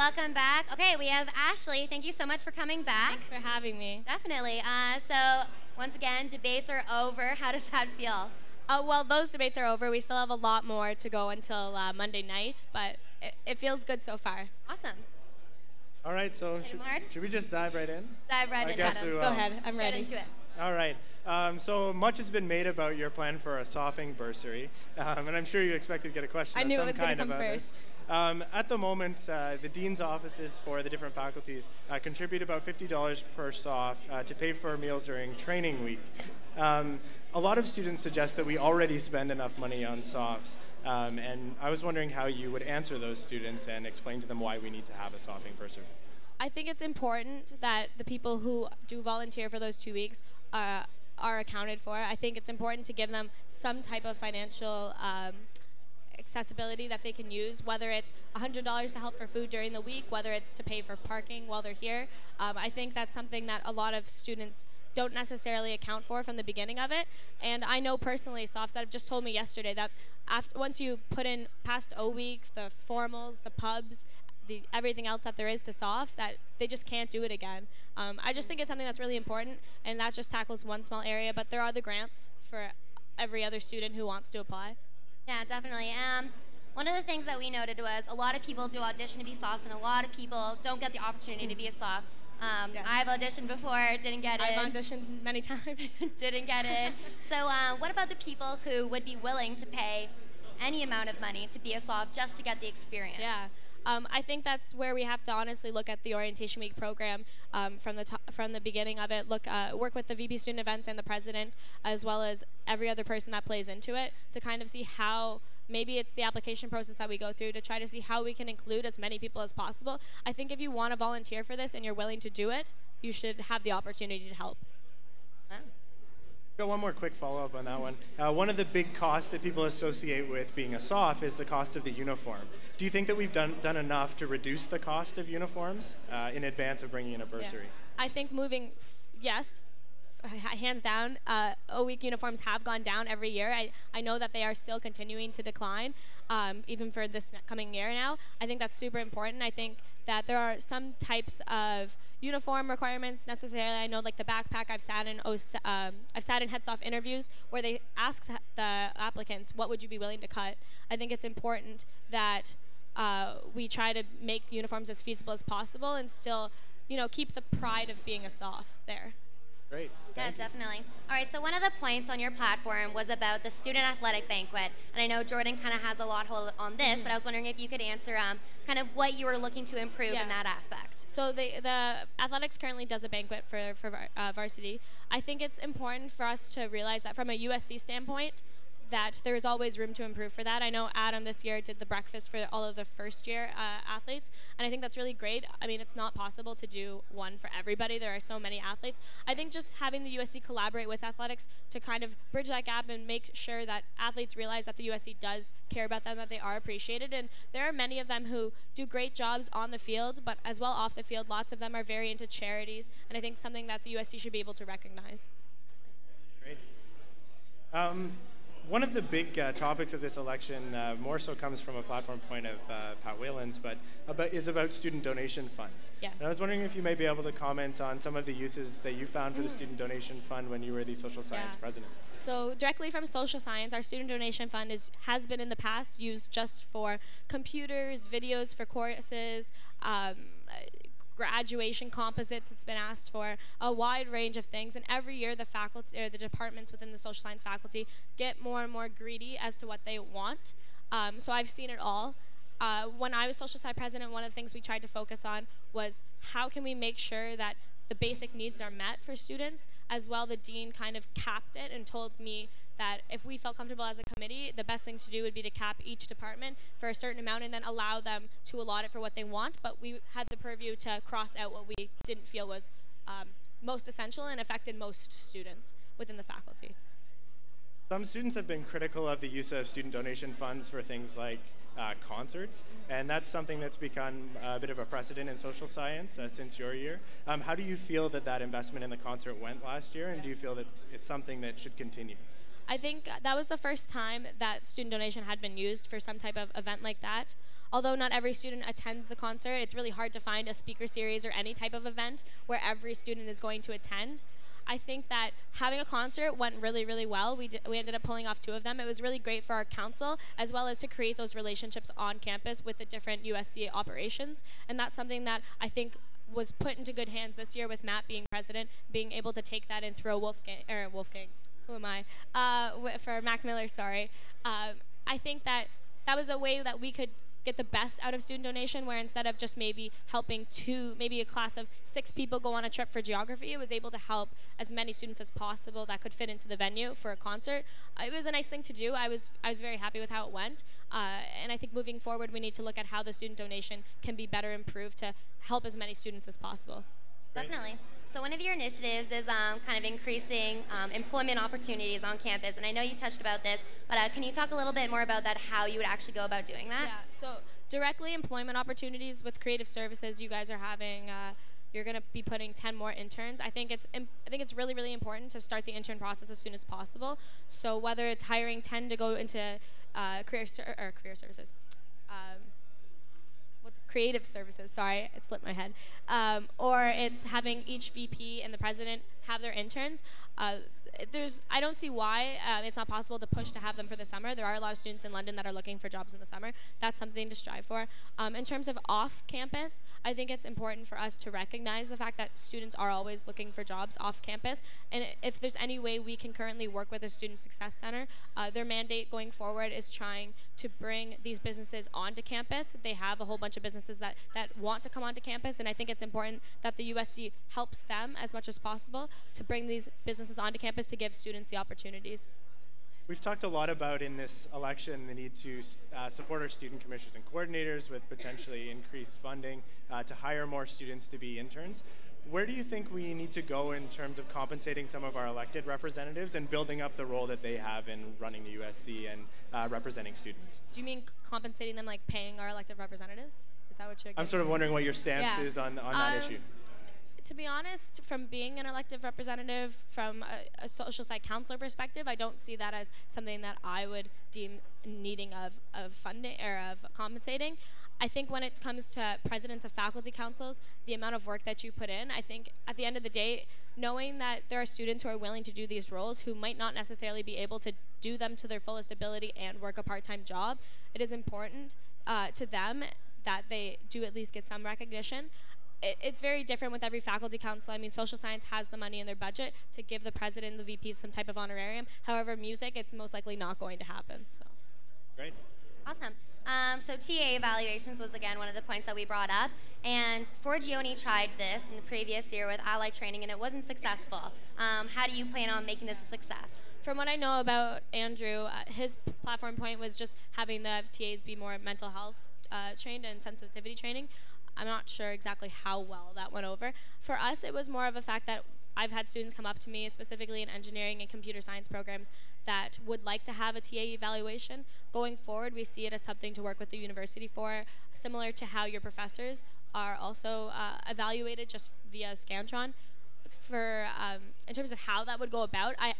welcome back. Okay, we have Ashley. Thank you so much for coming back. Thanks for having me. Definitely. So, once again, debates are over. How does that feel? Well, those debates are over. We still have a lot more to go until Monday night, but it feels good so far. Awesome. All right, so should we just dive right in? Dive right into it. Go ahead. I'm ready. Get into it. All right. So much has been made about your plan for a sophing bursary, and I'm sure you expected to get a question I of knew some it was going kind to come about first. this. At the moment, the dean's offices for the different faculties contribute about $50 per soph to pay for meals during training week. A lot of students suggest that we already spend enough money on sophs, and I was wondering how you would answer those students and explain to them why we need to have a sophing bursary. I think it's important that the people who do volunteer for those 2 weeks are accounted for. I think it's important to give them some type of financial accessibility that they can use, whether it's $100 to help for food during the week, whether it's to pay for parking while they're here. I think that's something that a lot of students don't necessarily account for from the beginning of it. And I know personally sophs that have just told me yesterday that once you put in past O weeks, the formals, the pubs, everything else that there is to soph, that they just can't do it again. I just think it's something that's really important, and that just tackles one small area, but there are the grants for every other student who wants to apply. Yeah, definitely. One of the things that we noted was a lot of people do audition to be sophs, and a lot of people don't get the opportunity to be a soph. Yes. I've auditioned before, didn't get in. I've auditioned many times. Didn't get in. So what about the people who would be willing to pay any amount of money to be a soph just to get the experience? Yeah. I think that's where we have to honestly look at the Orientation Week program from the beginning of it. Work with the VP Student Events and the president, as well as every other person that plays into it, to kind of see how maybe it's the application process that we go through to try to see how we can include as many people as possible. I think if you want to volunteer for this and you're willing to do it, you should have the opportunity to help. Wow. Got one more quick follow-up on that one. One of the big costs that people associate with being a soph is the cost of the uniform. Do you think that we've done enough to reduce the cost of uniforms in advance of bringing in a bursary? Yeah. I think yes, hands down, O-week uniforms have gone down every year. I know that they are still continuing to decline, even for this coming year now. I think that's super important. I think that there are some types of uniform requirements necessarily. I know, like the backpack, I've sat in head soph interviews where they ask the applicants, what would you be willing to cut? I think it's important that we try to make uniforms as feasible as possible and still, keep the pride of being a soph there. Great. Yeah, Thank you. definitely. All right, so one of the points on your platform was about the student athletic banquet. And I know Jordan kind of has a lot hold on this, but I was wondering if you could answer kind of what you were looking to improve in that aspect. So the athletics currently does a banquet for varsity. I think it's important for us to realize that from a USC standpoint, that there's always room to improve for that. I know Adam this year did the breakfast for all of the first-year athletes, and I think that's really great. I mean, it's not possible to do one for everybody. There are so many athletes. I think just having the USC collaborate with athletics to kind of bridge that gap and make sure that athletes realize that the USC does care about them, that they are appreciated, and there are many of them who do great jobs on the field, but as well off the field, lots of them are very into charities, and I think something that the USC should be able to recognize. Great. One of the big topics of this election more so comes from a platform point of Pat Whalen's, but is about student donation funds. Yes. And I was wondering if you may be able to comment on some of the uses that you found for the student donation fund when you were the social science president. So directly from social science, our student donation fund has been in the past used just for computers, videos for courses, graduation composites. It's been asked for a wide range of things, and every year the faculty or the departments within the social science faculty get more and more greedy as to what they want. So I've seen it all. When I was social science president, one of the things we tried to focus on was how can we make sure that the basic needs are met for students. As well, the dean kind of capped it and told me that if we felt comfortable as a committee, the best thing to do would be to cap each department for a certain amount and then allow them to allot it for what they want. But we had the purview to cross out what we didn't feel was most essential and affected most students within the faculty. Some students have been critical of the use of student donation funds for things like concerts, and that's something that's become a bit of a precedent in social science since your year. How do you feel that investment in the concert went last year, and do you feel that it's something that should continue? I think that was the first time that student donation had been used for some type of event like that. Although not every student attends the concert, it's really hard to find a speaker series or any type of event where every student is going to attend. I think that having a concert went really, really well. We ended up pulling off 2 of them. It was really great for our council, as well as to create those relationships on campus with the different USC operations. And that's something that I think was put into good hands this year with Matt being president, being able to take that and throw Wolfgang, who am I? For Mac Miller, sorry. I think that that was a way that we could get the best out of student donation, where instead of just maybe helping maybe a class of 6 people go on a trip for geography, it was able to help as many students as possible that could fit into the venue for a concert. It was a nice thing to do. I was very happy with how it went. And I think moving forward, we need to look at how the student donation can be better improved to help as many students as possible. Definitely. So one of your initiatives is kind of increasing employment opportunities on campus, and I know you touched about this, but can you talk a little bit more about that, how you would actually go about doing that? Yeah, so directly employment opportunities with creative services, you guys are having, you're going to be putting 10 more interns. I think it's really, really important to start the intern process as soon as possible. So whether it's hiring 10 to go into career services, creative services, sorry, it slipped my head, or it's having each VP and the president have their interns. I don't see why it's not possible to push to have them for the summer. There are a lot of students in London that are looking for jobs in the summer. That's something to strive for. In terms of off campus, I think it's important for us to recognize the fact that students are always looking for jobs off campus. And if there's any way we can currently work with a Student Success Center, their mandate going forward is trying to bring these businesses onto campus. They have a whole bunch of businesses that want to come onto campus, and I think it's important that the USC helps them as much as possible to bring these businesses onto campus to give students the opportunities. We've talked a lot about in this election the need to support our student commissioners and coordinators with potentially increased funding to hire more students to be interns. Where do you think we need to go in terms of compensating some of our elected representatives and building up the role that they have in running the USC and representing students? Do you mean compensating them, like paying our elected representatives? Is that what you're getting? I'm sort of wondering what your stance is on that issue. To be honest, from being an elected representative, from a social side counselor perspective, I don't see that as something that I would deem needing of funding or of compensating. I think when it comes to presidents of faculty councils, the amount of work that you put in, I think at the end of the day, knowing that there are students who are willing to do these roles who might not necessarily be able to do them to their fullest ability and work a part-time job, it is important to them that they do at least get some recognition. It's very different with every faculty council. I mean, social science has the money in their budget to give the president and the VPs some type of honorarium. However, music, it's most likely not going to happen. So. Great. Awesome. So TA evaluations was, again, one of the points that we brought up. And Ford Gioni tried this in the previous year with allied training, and it wasn't successful. How do you plan on making this a success? From what I know about Andrew, his platform point was just having the TAs be more mental health trained and sensitivity training. I'm not sure exactly how well that went over. For us, it was more of a fact that I've had students come up to me, specifically in engineering and computer science programs, that would like to have a TA evaluation. Going forward, we see it as something to work with the university for, similar to how your professors are also evaluated just via Scantron. For in terms of how that would go about, I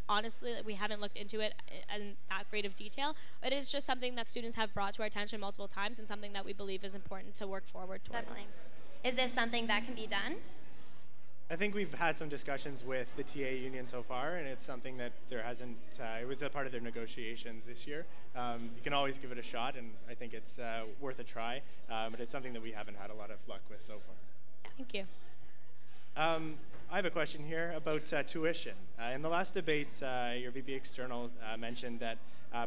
honestly, we haven't looked into it in that great of detail. It is just something that students have brought to our attention multiple times and something that we believe is important to work forward towards. Definitely. Is this something that can be done? I think we've had some discussions with the TA union so far, and it's something that there hasn't, it was a part of their negotiations this year. You can always give it a shot, and I think it's worth a try, but it's something that we haven't had a lot of luck with so far. Thank you. I have a question here about tuition. In the last debate, your VP External mentioned that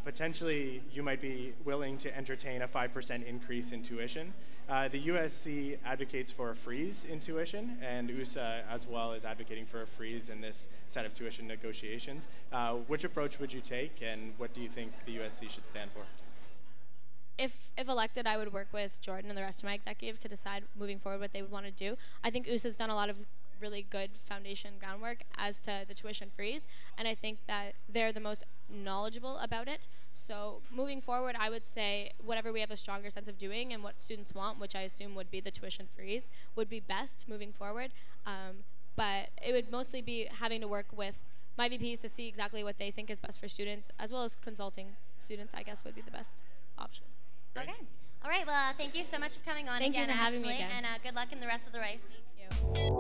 potentially you might be willing to entertain a 5% increase in tuition. The USC advocates for a freeze in tuition, and USA as well is advocating for a freeze in this set of tuition negotiations. Which approach would you take, and what do you think the USC should stand for? If elected, I would work with Jordan and the rest of my executive to decide moving forward what they would want to do. I think USA's done a lot of really good foundation groundwork as to the tuition freeze, and I think that they're the most knowledgeable about it. So moving forward, I would say whatever we have a stronger sense of doing and what students want, which I assume would be the tuition freeze, would be best moving forward. But it would mostly be having to work with my VPs to see exactly what they think is best for students, as well as consulting students, I guess, would be the best option. Okay. All right. Well, thank you so much for coming on Thank again, you for having me Ashley, again. and good luck in the rest of the race. Thank you.